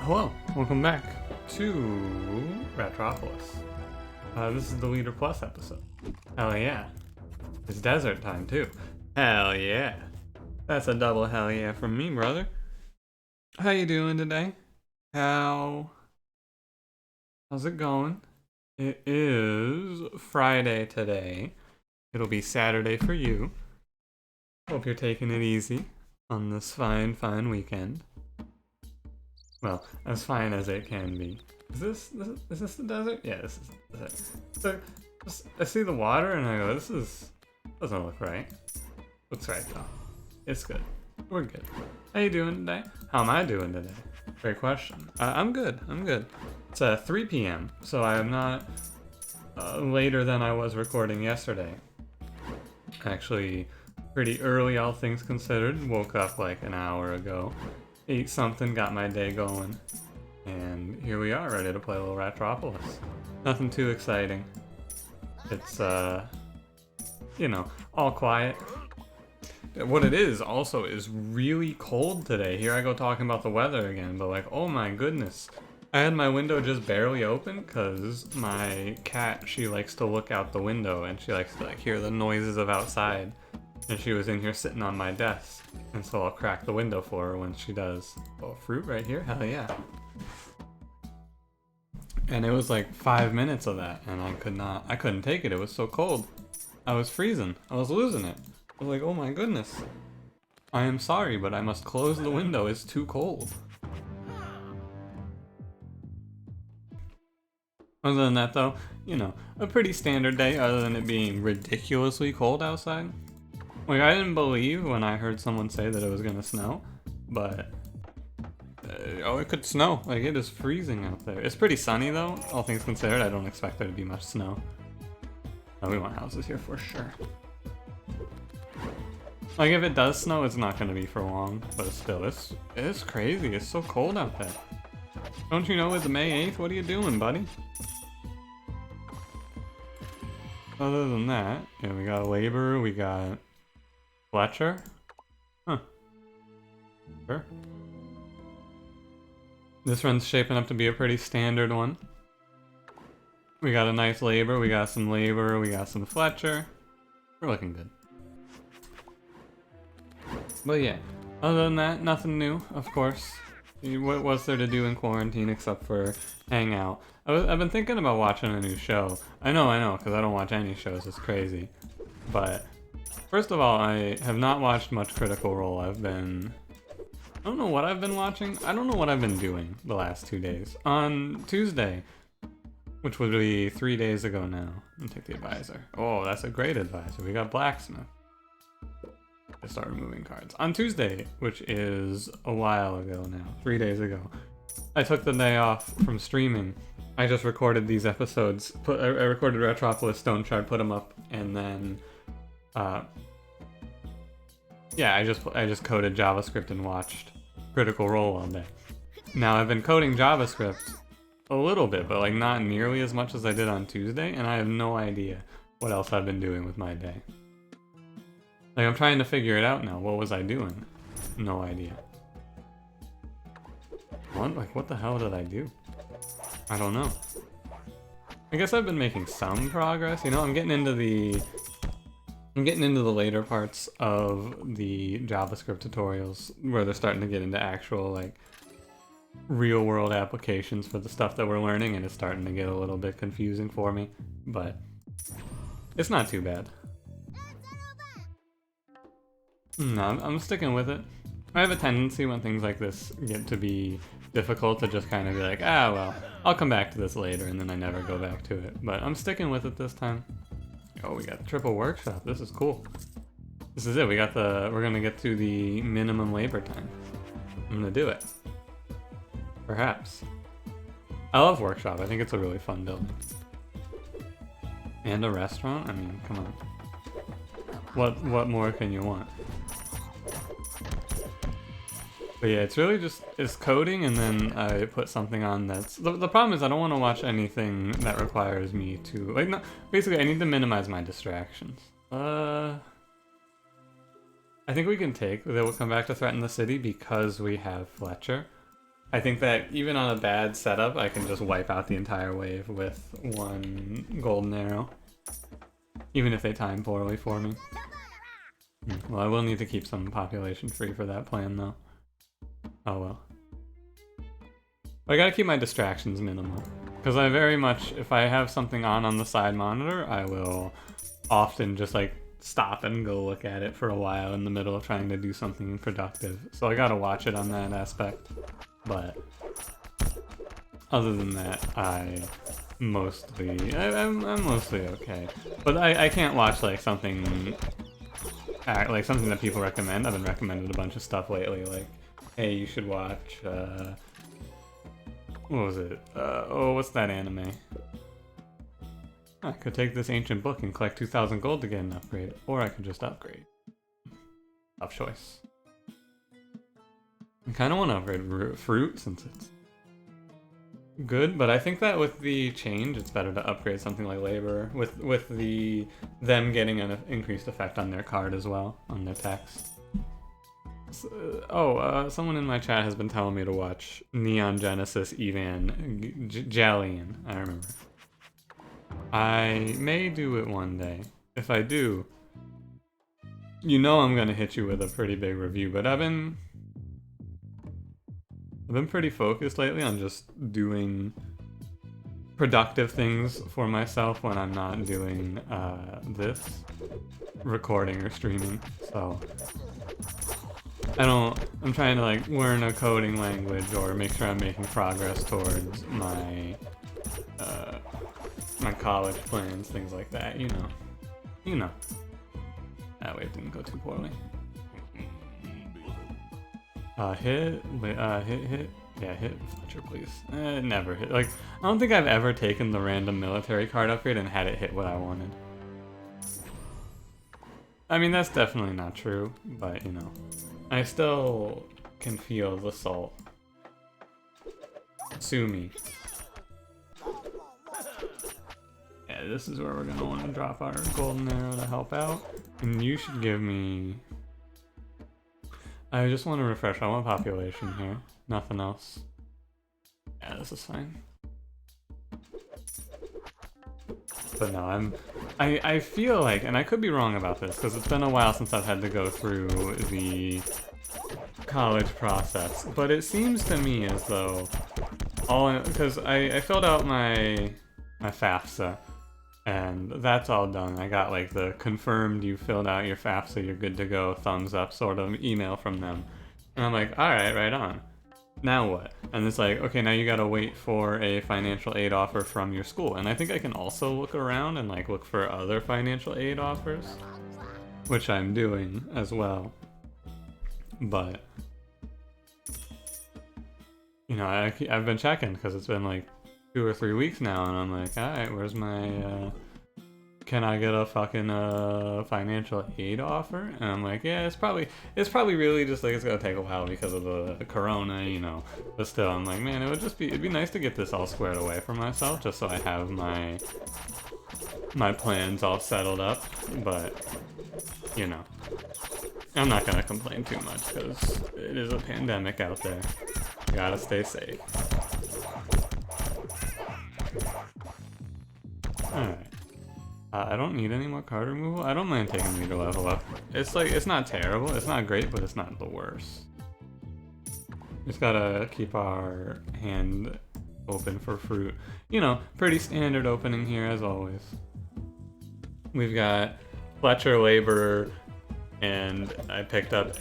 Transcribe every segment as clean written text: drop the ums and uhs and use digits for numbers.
Hello, welcome back to Ratropolis. This is the Leader Plus episode. Hell yeah. It's desert time too. Hell yeah. That's a double hell yeah from me, brother. How you doing today? How's it going? It is Friday today. It'll be Saturday for you. Hope you're taking it easy on this fine weekend. Well, as fine as it can be. Is this the desert? Yeah, this is the desert. So, I see the water and I go, doesn't look right. Looks right though. It's good. We're good. How you doing today? How am I doing today? Great question. I'm good. It's 3 p.m. so I am not later than I was recording yesterday. Actually, pretty early, all things considered. Woke up like an hour ago. Ate something, got my day going, and here we are, ready to play a little Ratropolis. Nothing too exciting. It's, all quiet. What it is, also, is really cold today. Here I go talking about the weather again, but like, oh my goodness. I had my window just barely open, because my cat, she likes to look out the window, and she likes to like hear the noises of outside. And she was in here sitting on my desk, and so I'll crack the window for her when she does. Oh, fruit right here? Hell yeah. And it was like 5 minutes of that, and I couldn't take it. It was so cold. I was freezing. I was losing it. I was like, oh my goodness. I am sorry, but I must close the window. It's too cold. Other than that though, a pretty standard day other than it being ridiculously cold outside. Like, I didn't believe when I heard someone say that it was gonna snow, but it could snow. Like, it is freezing out there. It's pretty sunny though, all things considered. I don't expect there to be much snow. No, we want houses here for sure. Like, if it does snow, it's not gonna be for long, but still, it's crazy. It's so cold out there. Don't you know it's May 8th? What are you doing, buddy? Other than that, yeah, we got labor, we got Fletcher? Huh. Sure. This run's shaping up to be a pretty standard one. We got a nice labor, we got some labor, we got some Fletcher. We're looking good. But yeah, other than that, nothing new, of course. What was there to do in quarantine except for hang out? I've been thinking about watching a new show. I know, because I don't watch any shows, it's crazy. But first of all, I have not watched much Critical Role. I don't know what I've been watching. I don't know what I've been doing the last 2 days. On Tuesday, which would be 3 days ago now. Let me take the advisor. Oh, that's a great advisor. We got Blacksmith. I start removing cards. On Tuesday, which is a while ago now, 3 days ago, I took the day off from streaming. I just recorded these episodes. I recorded Ratropolis, Stone Shard, put them up, and then yeah, I just coded JavaScript and watched Critical Role all day. Now, I've been coding JavaScript a little bit, but like not nearly as much as I did on Tuesday, and I have no idea what else I've been doing with my day. Like, I'm trying to figure it out now. What was I doing? No idea. What the hell did I do? I don't know. I guess I've been making some progress. I'm getting into the later parts of the JavaScript tutorials where they're starting to get into actual, like, real world applications for the stuff that we're learning, and it's starting to get a little bit confusing for me, but it's not too bad. No, I'm sticking with it. I have a tendency when things like this get to be difficult to just kind of be like, well, I'll come back to this later, and then I never go back to it. But I'm sticking with it this time. Oh, we got the triple workshop. This is cool. This is it. We're gonna get to the minimum labor time. I'm gonna do it. Perhaps. I love workshop. I think it's a really fun building. And a restaurant? I mean, come on. What more can you want? But yeah, it's really it's coding, and then I put something on that's... The problem is I don't want to watch anything that requires me to... Like, no, basically, I need to minimize my distractions. I think we can take that we'll come back to threaten the city because we have Fletcher. I think that even on a bad setup, I can just wipe out the entire wave with one golden arrow. Even if they time poorly for me. Well, I will need to keep some population free for that plan, though. Oh well. But I gotta keep my distractions minimal. Because I very much, if I have something on the side monitor, I will often just like stop and go look at it for a while in the middle of trying to do something productive. So I gotta watch it on that aspect. But other than that, I'm mostly okay. But I can't watch like something that people recommend. I've been recommended a bunch of stuff lately, like, hey, you should watch, what was it? What's that anime? I could take this ancient book and collect 2,000 gold to get an upgrade, or I could just upgrade. Tough choice. I kind of want to upgrade fruit since it's good, but I think that with the change, it's better to upgrade something like labor with them getting an increased effect on their card as well, on their text. Someone in my chat has been telling me to watch Neon Genesis Evangelion. I remember. I may do it one day. If I do, you know I'm gonna hit you with a pretty big review, but I've been pretty focused lately on just doing productive things for myself when I'm not doing this recording or streaming. So I'm trying to like learn a coding language or make sure I'm making progress towards my my college plans, things like that, you know. That wave didn't go too poorly. Hit. Yeah, hit Fletcher, please. Never hit. Like, I don't think I've ever taken the random military card upgrade and had it hit what I wanted. I mean, that's definitely not true, but, you know. I still can feel the salt. Sue me. Yeah, this is where we're gonna want to drop our golden arrow to help out. And you should give me... I just want to refresh. I want population here. Nothing else. Yeah, this is fine. But no, I feel like, and I could be wrong about this, because it's been a while since I've had to go through the college process, but it seems to me as though because I filled out my FAFSA, and that's all done. I got like the confirmed you filled out your FAFSA, you're good to go, thumbs up sort of email from them. And I'm like, alright, right on. Now what? And it's like, okay, now you gotta wait for a financial aid offer from your school. And I think I can also look around and like look for other financial aid offers, which I'm doing as well. But, you know, I've been checking because it's been like 2 or 3 weeks now, and I'm like, alright, where's my, can I get a fucking, financial aid offer? And I'm like, yeah, it's probably really just like, it's gonna take a while because of the corona, you know, but still, I'm like, man, it'd be nice to get this all squared away for myself, just so I have my plans all settled up, but, you know, I'm not gonna complain too much, because it is a pandemic out there. You gotta stay safe. Alright. I don't need any more card removal. I don't mind taking meter level up. It's like, it's not terrible. It's not great, but it's not the worst. Just gotta keep our hand open for fruit. You know, pretty standard opening here as always. We've got Fletcher Laborer, and I picked up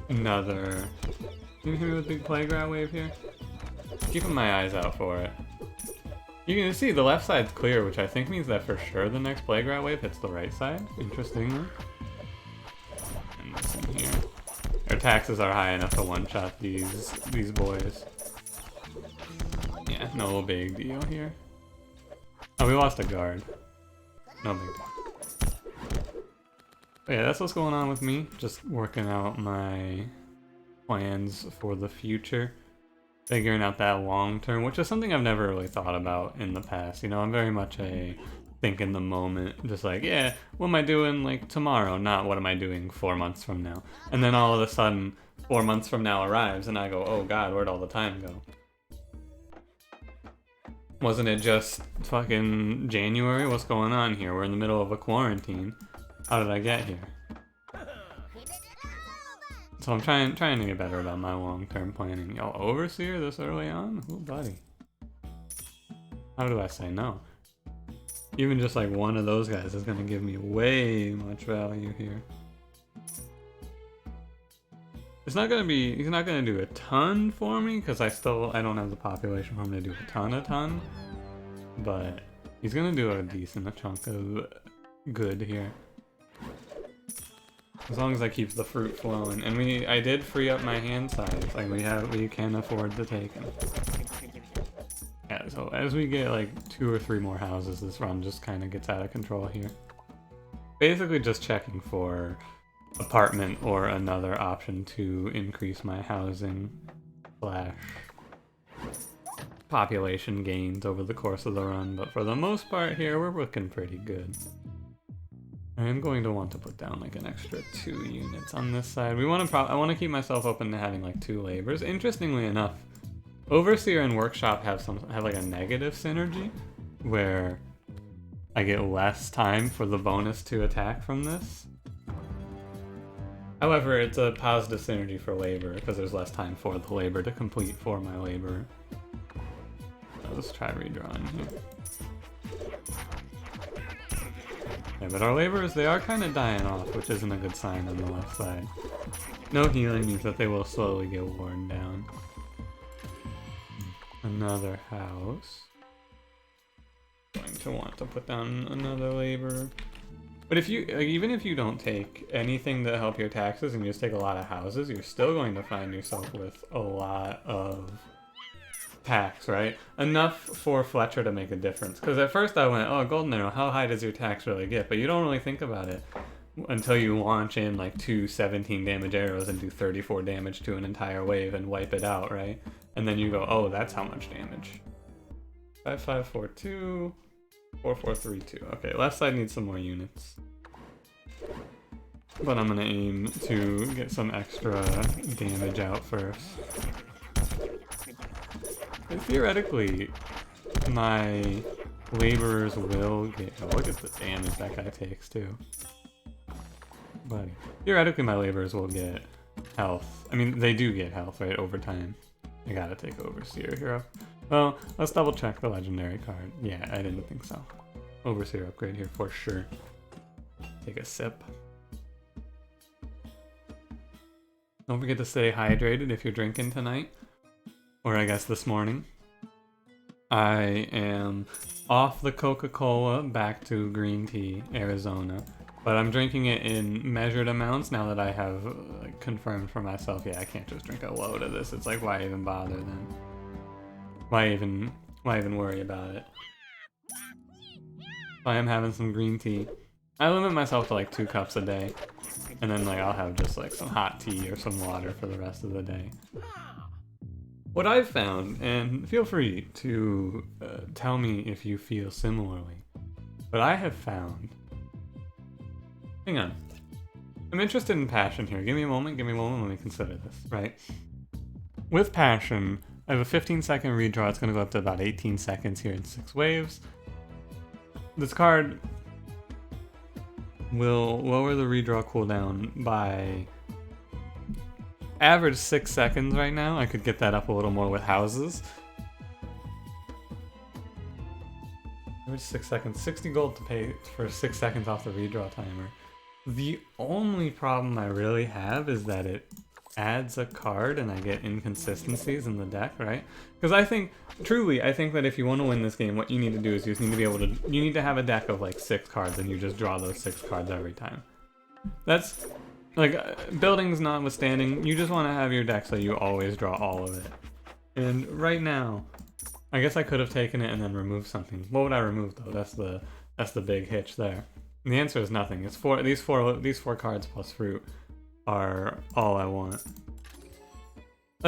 another... Can you hear me with the big playground wave here? Keeping my eyes out for it. You can see the left side's clear, which I think means that for sure the next playground wave hits the right side, interestingly. And this in here. Their taxes are high enough to one-shot these boys. Yeah, no big deal here. Oh, we lost a guard. No big deal. But yeah, that's what's going on with me. Just working out my plans for the future. Figuring out that long term, which is something I've never really thought about in the past. You know, I'm very much a think in the moment, just like, yeah, what am I doing like tomorrow, not what am I doing 4 months from now. And then all of a sudden 4 months from now arrives and I go, oh god, where'd all the time go? Wasn't it just fucking January? What's going on here? We're in the middle of a quarantine. How did I get here? So I'm trying to get better about my long-term planning. Yo, Overseer this early on? Ooh, buddy. How do I say no? Even just like one of those guys is gonna give me way much value here. It's not gonna be, he's not gonna do a ton for me because I don't have the population for him to do a ton, but he's gonna do a decent chunk of good here. As long as I keep the fruit flowing. And I did free up my hand size. Like we can afford to take him. Yeah, so as we get like 2 or 3 more houses, this run just kind of gets out of control here. Basically just checking for apartment or another option to increase my housing / population gains over the course of the run. But for the most part here, we're looking pretty good. I am going to want to put down like an extra 2 units on this side. I want to keep myself open to having like 2 labors. Interestingly enough, Overseer and Workshop have like a negative synergy where I get less time for the bonus to attack from this. However, it's a positive synergy for labor because there's less time for the labor to complete for my labor. Let's try redrawing here. Yeah, but our laborers, they are kind of dying off, which isn't a good sign on the left side. No healing means that they will slowly get worn down. Another house. Going to want to put down another laborer. But if you, like, even if you don't take anything to help your taxes and you just take a lot of houses, you're still going to find yourself with a lot of tax, right? Enough for Fletcher to make a difference. Because at first I went, oh, Golden Arrow, how high does your tax really get? But you don't really think about it until you launch in like 2 17 damage arrows and do 34 damage to an entire wave and wipe it out, right? And then you go, oh, that's how much damage. 5 5 4 2 4 4 3 2. Okay, left side needs some more units. But I'm gonna aim to get some extra damage out first. And theoretically, my laborers will get... Oh, look at the damage that guy takes, too. Buddy. Theoretically, my laborers will get health. I mean, they do get health, right, over time. I gotta take Overseer here. Well, let's double check the legendary card. Yeah, I didn't think so. Overseer upgrade here for sure. Take a sip. Don't forget to stay hydrated if you're drinking tonight. Or I guess this morning. I am off the Coca-Cola back to green tea, Arizona. But I'm drinking it in measured amounts now that I have like, confirmed for myself, yeah, I can't just drink a load of this. It's like, why even bother then? Why even worry about it? I am having some green tea. I limit myself to like 2 cups a day. And then like I'll have just like some hot tea or some water for the rest of the day. What I've found, and feel free to tell me if you feel similarly, but I have found... Hang on. I'm interested in passion here. Give me a moment, let me consider this, right? With passion, I have a 15-second redraw. It's going to go up to about 18 seconds here in 6 waves. This card will lower the redraw cooldown by... average 6 seconds right now. I could get that up a little more with houses. Average 6 seconds. 60 gold to pay for 6 seconds off the redraw timer. The only problem I really have is that it adds a card and I get inconsistencies in the deck, right? Because I think that if you want to win this game, what you need to do is you just need to be able to... You need to have a deck of like 6 cards and you just draw those 6 cards every time. That's... Like, buildings notwithstanding, you just want to have your deck so you always draw all of it. And right now, I guess I could have taken it and then removed something. What would I remove though? That's the big hitch there. And the answer is nothing. It's these four cards plus fruit are all I want.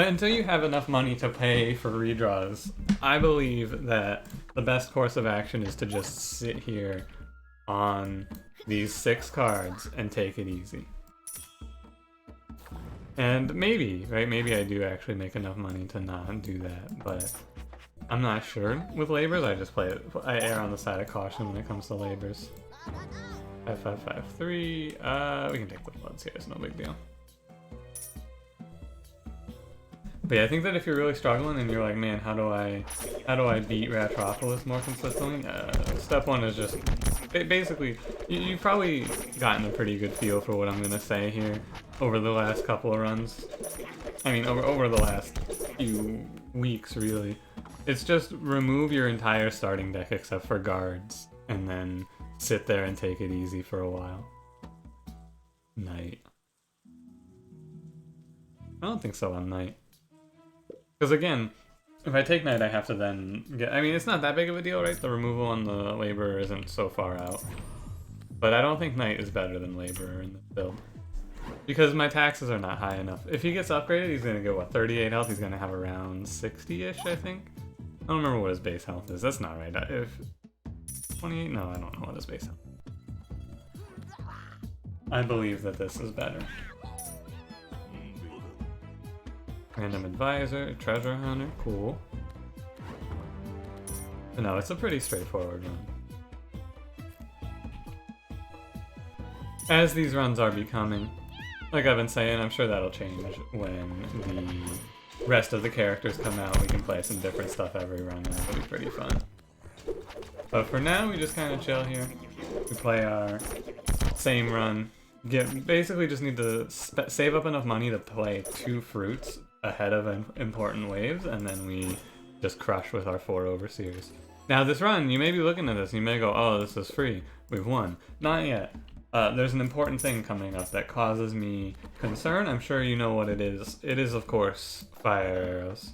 Until you have enough money to pay for redraws, I believe that the best course of action is to just sit here on these 6 cards and take it easy. And maybe, right, maybe I do actually make enough money to not do that, but I'm not sure. With labors, I just I err on the side of caution when it comes to labors. 5, 5, 5, 3, we can take the floods here, it's no big deal. But yeah, I think that if you're really struggling and you're like, man, how do I beat Ratropolis more consistently? Step 1 is just basically you've probably gotten a pretty good feel for what I'm gonna say here over the last couple of runs. I mean, over the last few weeks, really. It's just remove your entire starting deck except for guards, and then sit there and take it easy for a while. Knight. I don't think so on Knight. Because again, if I take Knight, I have to then get... I mean, it's not that big of a deal, right? The removal on the Laborer isn't so far out. But I don't think Knight is better than Laborer in this build. Because my taxes are not high enough. If he gets upgraded, he's going to get, what, 38 health? He's going to have around 60-ish, I think? I don't remember what his base health is. That's not right. If 28? No, I don't know what his base health is. I believe that this is better. Random Advisor, Treasure Hunter, cool. But no, it's a pretty straightforward run. As these runs are becoming, like I've been saying, I'm sure that'll change when the rest of the characters come out. We can play some different stuff every run, and it'll be pretty fun. But for now, we just kind of chill here. We play our same run. Basically just need to save up enough money to play 2 fruits ahead of important waves, and then we just crush with our 4 overseers. Now this run, you may be looking at this and you may go, oh, this is free, we've won. Not yet. There's an important thing coming up that causes me concern. I'm sure you know what it is. It is, of course, fire arrows.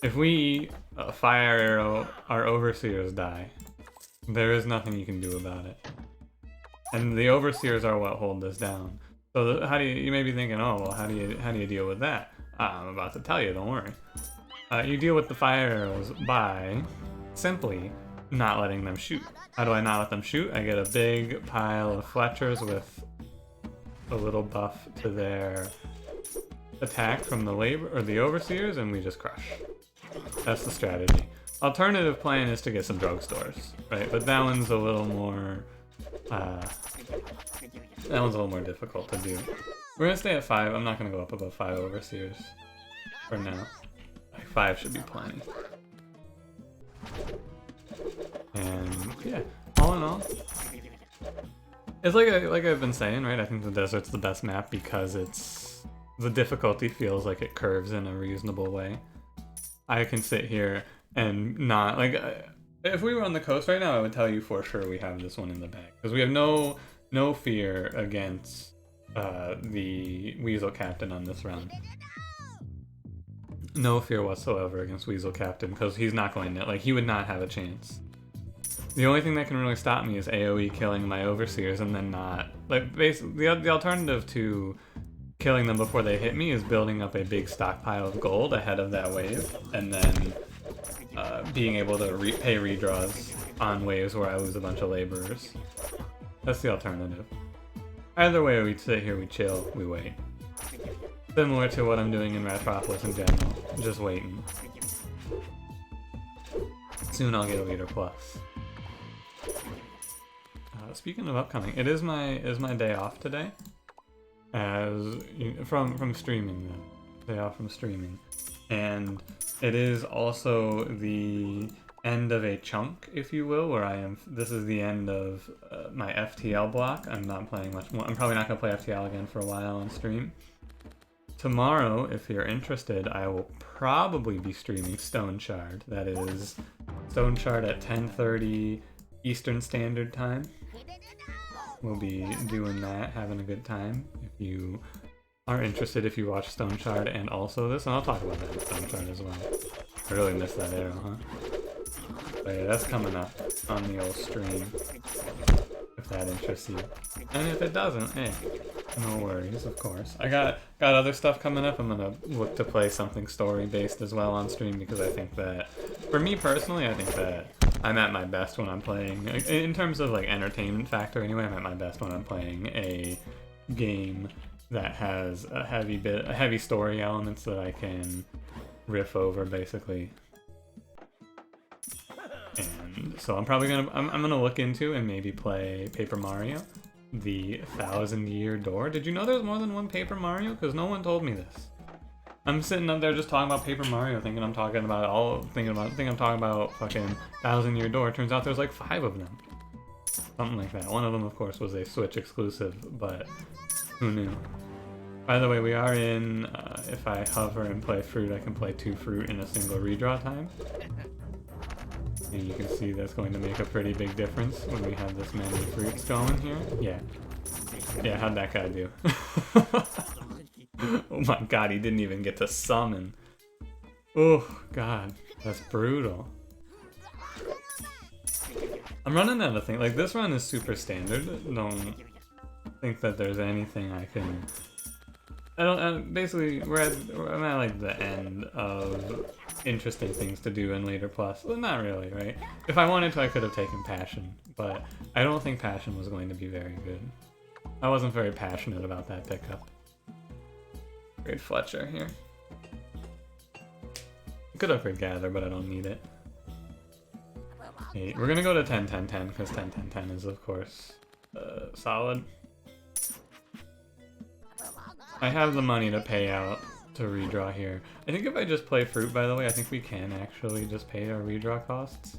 If we fire arrow, our overseers die. There is nothing you can do about it. And the overseers are what hold this down. So how do you may be thinking, oh, well, how do you deal with that? I'm about to tell you, don't worry. You deal with the fire arrows by simply not letting them shoot. How do I not let them shoot? I get a big pile of Fletchers with a little buff to their attack from the labor or the overseers, and we just crush. That's the strategy. Alternative plan is to get some drugstores, right? But that one's a little more difficult to do. We're gonna stay at 5. I'm not gonna go up above 5 overseers for now. Like 5 should be plenty. And yeah, all in all, it's like I've been saying, right? I think the desert's the best map because the difficulty feels like it curves in a reasonable way. I can sit here and not if we were on the coast right now, I would tell you for sure we have this one in the bag because we have no fear against the Weasel Captain on this round. No fear whatsoever against Weasel Captain because he's not going to, he would not have a chance. The only thing that can really stop me is AoE killing my overseers and then not, basically the alternative to killing them before they hit me is building up a big stockpile of gold ahead of that wave and then being able to pay redraws on waves where I lose a bunch of laborers. That's the alternative. Either way, we sit here, we chill, we wait. Similar to what I'm doing in Ratropolis in general, just waiting. Soon I'll get a leader plus. Speaking of upcoming, it is my day off today, from streaming. Day off from streaming, and it is also the end of a chunk, if you will, where I am. This is the end of my FTL block. I'm not playing much more. I'm probably not gonna play FTL again for a while on stream. Tomorrow, if you're interested, I will probably be streaming Stone Shard. That is Stone Shard at 10:30 Eastern Standard Time. We'll be doing that, having a good time. If you are interested, if you watch Stone Shard and also this, and I'll talk about that in Stone Shard as well. I really missed that arrow, huh? But yeah, that's coming up on the old stream, if that interests you. And if it doesn't, hey, No worries, of course. I got other stuff coming up. I'm gonna look to play something story-based as well on stream because I think that, for me personally, I think that I'm at my best when I'm playing, in terms of like entertainment factor anyway, I'm at my best when I'm playing a game that has a heavy story elements that I can riff over basically. And so I'm probably gonna, I'm gonna look into and maybe play Paper Mario. The 1,000-Year Door. Did you know there's more than one Paper Mario? Because no one told me this. I'm sitting up there just talking about Paper Mario, thinking I'm talking about fucking 1,000-Year Door. Turns out there's like 5 of them. Something like that. One of them, of course, was a Switch exclusive, but who knew? By the way, we are in, if I hover and play fruit, I can play 2 fruit in a single redraw time. And you can see that's going to make a pretty big difference when we have this many fruits going here. Yeah. Yeah, how'd that guy do? Oh my god, he didn't even get to summon. Oh god, that's brutal. I'm running out of things. Like, this run is super standard. Don't think that there's anything I can... basically, I'm at like the end of interesting things to do in later plus. Well, not really, right? If I wanted to, I could have taken Passion, but I don't think Passion was going to be very good. I wasn't very passionate about that pickup. Great Fletcher here. I could upgrade Gather, but I don't need it. 8. We're gonna go to 10-10-10 because 10-10-10 is, of course, solid. I have the money to pay out to redraw here. I think if I just play fruit, by the way, I think we can actually just pay our redraw costs.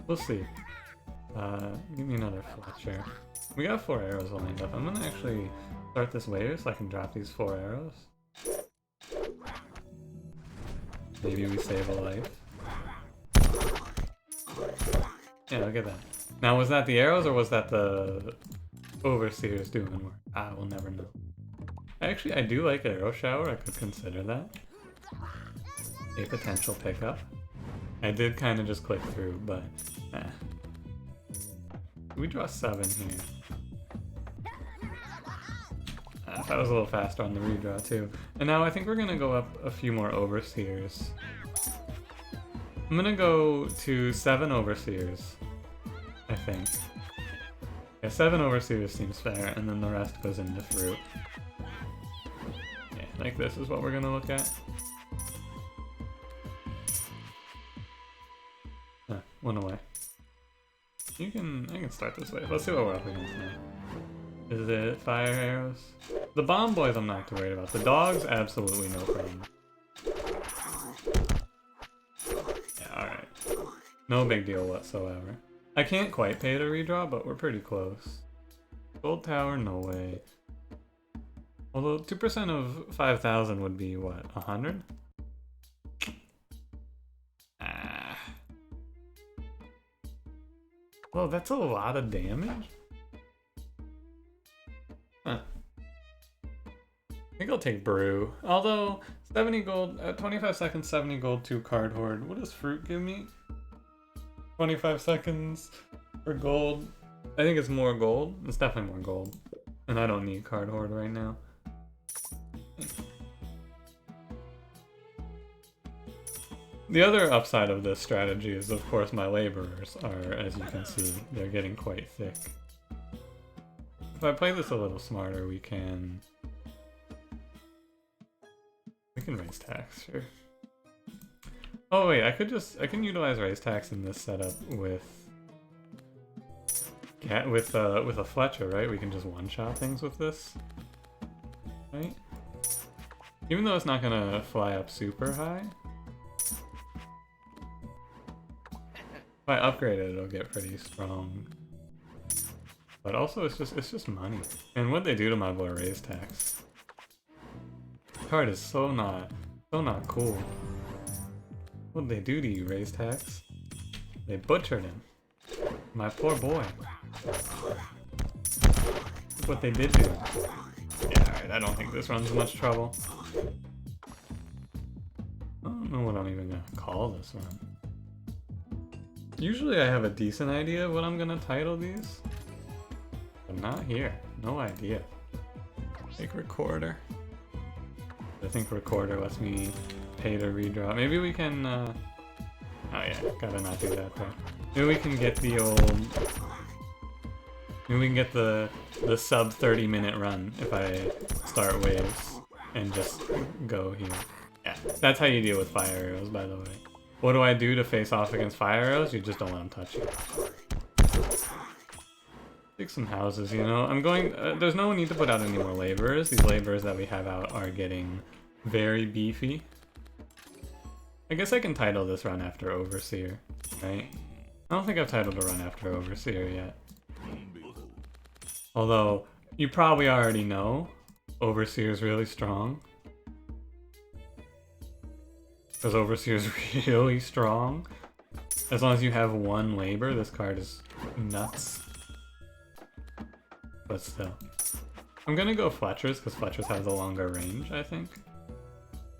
We'll see. Give me another Fletcher. We got 4 arrows lined up. I'm gonna actually start this later so I can drop these 4 arrows. Maybe we save a life. Yeah, look at that. Now, was that the arrows or was that the Overseers doing work? I will never know. Actually, I do like Arrow Shower. I could consider that a potential pickup. I did kind of just click through, but we draw 7 here. If I was a little faster on the redraw too. And now I think we're gonna go up a few more Overseers. I'm gonna go to 7 Overseers, I think. Yeah, 7 Overseers seems fair, and then the rest goes into fruit. Yeah, like this is what we're gonna look at. Went away. I can start this way. Let's see what we're up against now. Is it fire arrows? The bomb boys I'm not too worried about. The dogs, absolutely no problem. Yeah, alright. No big deal whatsoever. I can't quite pay to redraw, but we're pretty close. Gold tower, no way. Although 2% of 5,000 would be what, 100? Ah. Well, that's a lot of damage. Huh. I think I'll take Brew. Although 70 gold, 25 seconds, 70 gold, 2 card hoard. What does fruit give me? 25 seconds for gold. I think it's more gold. It's definitely more gold. And I don't need card hoard right now. The other upside of this strategy is, of course, my laborers are, as you can see, they're getting quite thick. If I play this a little smarter, we can raise tax, sure. Oh wait, I can utilize raise tax in this setup with a Fletcher, right? We can just one-shot things with this, right? Even though it's not gonna fly up super high. If I upgrade it, it'll get pretty strong. But also, it's just money. And what they do to my boy raise tax? This card is so not cool. What'd they do to you, raise tax? They butchered him. My poor boy. Look what they did to him. Yeah, alright, I don't think this runs much trouble. I don't know what I'm even gonna call this one. Usually I have a decent idea of what I'm gonna title these. But not here. No idea. Take recorder. I think recorder lets me pay to redraw. Maybe we can, oh yeah, gotta not do that though. Maybe we can get the old... Maybe we can get the sub 30-minute run if I start waves and just go here. Yeah, that's how you deal with fire arrows, by the way. What do I do to face off against fire arrows? You just don't let them touch you. Take some houses, you know? I'm going... there's no need to put out any more laborers. These laborers that we have out are getting very beefy. I guess I can title this run after Overseer, right? I don't think I've titled a run after Overseer yet. Although, you probably already know Overseer's really strong. Because Overseer's really strong. As long as you have one labor, this card is nuts. But still. I'm gonna go Fletcher's, because Fletcher's has a longer range, I think.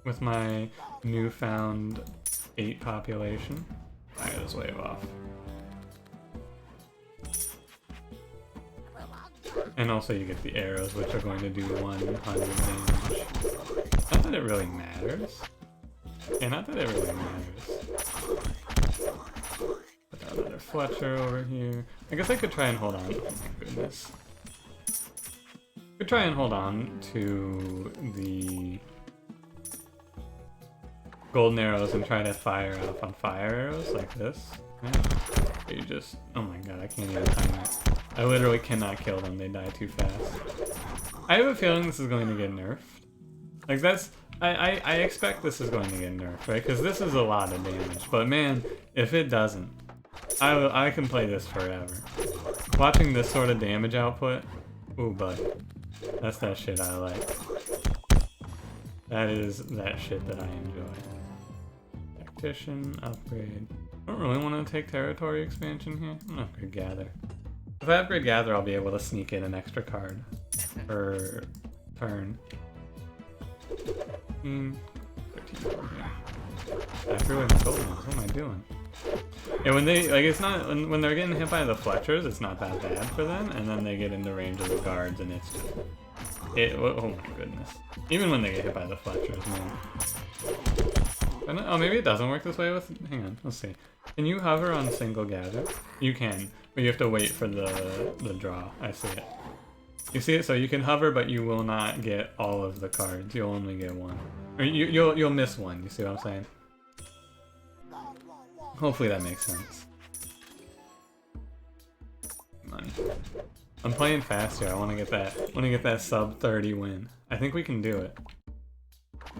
With my newfound 8 population. I gotta just wave off. And also you get the arrows, which are going to do 100 damage. Not that it really matters. Yeah, not that it really matters. Put that other Fletcher over here. I guess I could try and hold on. Oh my goodness. Could try and hold on to the golden arrows and try to fire off on fire arrows like this. Yeah. You just... oh my god, I can't even time it. I literally cannot kill them, they die too fast. I have a feeling this is going to get nerfed. Like that's... I expect this is going to get nerfed, right? Because this is a lot of damage. But man, if it doesn't, I can play this forever. Watching this sort of damage output, ooh buddy. That's that shit I like. That is that shit that I enjoy. Tactician, upgrade. I don't really want to take territory expansion here. I'm gonna upgrade Gather. If I upgrade Gather, I'll be able to sneak in an extra card per turn. 13 After with the golden ones, what am I doing? Yeah, when they like, it's not when they're getting hit by the Fletchers, it's not that bad for them, and then they get into range of the guards, and it's just oh my goodness. Even when they get hit by the Fletchers, man. Oh, maybe it doesn't work this way with. Hang on, let's see. Can you hover on single gather? You can, but you have to wait for the draw. I see it. You see it? So you can hover, but you will not get all of the cards. You'll only get one. Or you'll miss one. You see what I'm saying? Hopefully that makes sense. Money. I'm playing fast here. I want to get that. Want to get that sub 30 win. I think we can do it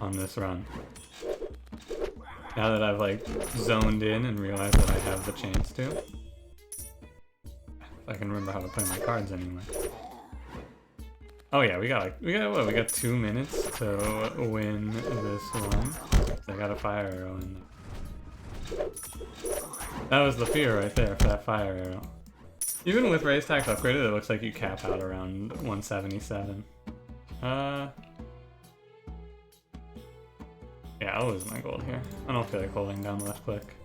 on this run. Now that I've like zoned in and realized that I have the chance to. If I can remember how to play my cards anyway. Oh yeah, we got 2 minutes to win this one. I got a fire arrow in there. That was the fear right there for that fire arrow. Even with raise tax upgraded, it looks like you cap out around 177. Yeah, I'll lose my gold here. I don't feel like holding down left click.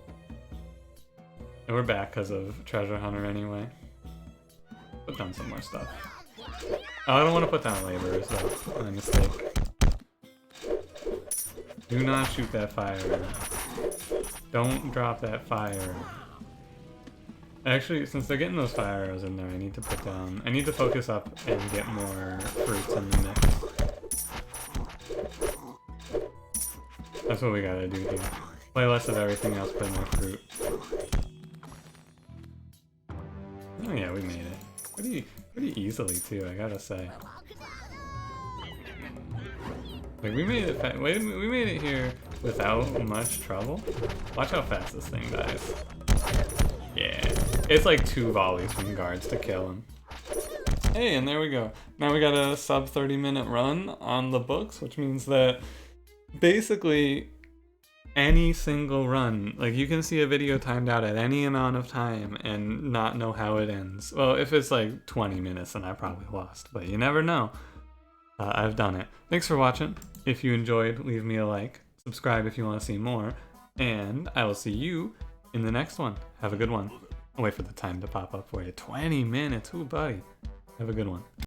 And we're back because of Treasure Hunter anyway. Put down some more stuff. Oh, I don't want to put down laborers though. My mistake. Do not shoot that fire arrow. Don't drop that fire arrow. Actually, since they're getting those fire arrows in there, I need to put down... I need to focus up and get more fruits in the mix. That's what we gotta do here. Play less of everything else, play more fruit. Oh yeah, we made it. Pretty easily too, I gotta say. Like we made it. We made it here without much trouble. Watch how fast this thing dies. Yeah, it's like 2 volleys from guards to kill him. Hey, and there we go. Now we got a sub 30-minute run on the books, which means that basically any single run, like you can see a video timed out at any amount of time and not know how it ends. Well, if it's like 20 minutes, then I probably lost, but you never know. I've done it. Thanks for watching. If you enjoyed, leave me a like. Subscribe if you want to see more. And I will see you in the next one. Have a good one. I'll wait for the time to pop up for you. 20 minutes. Ooh, buddy. Have a good one.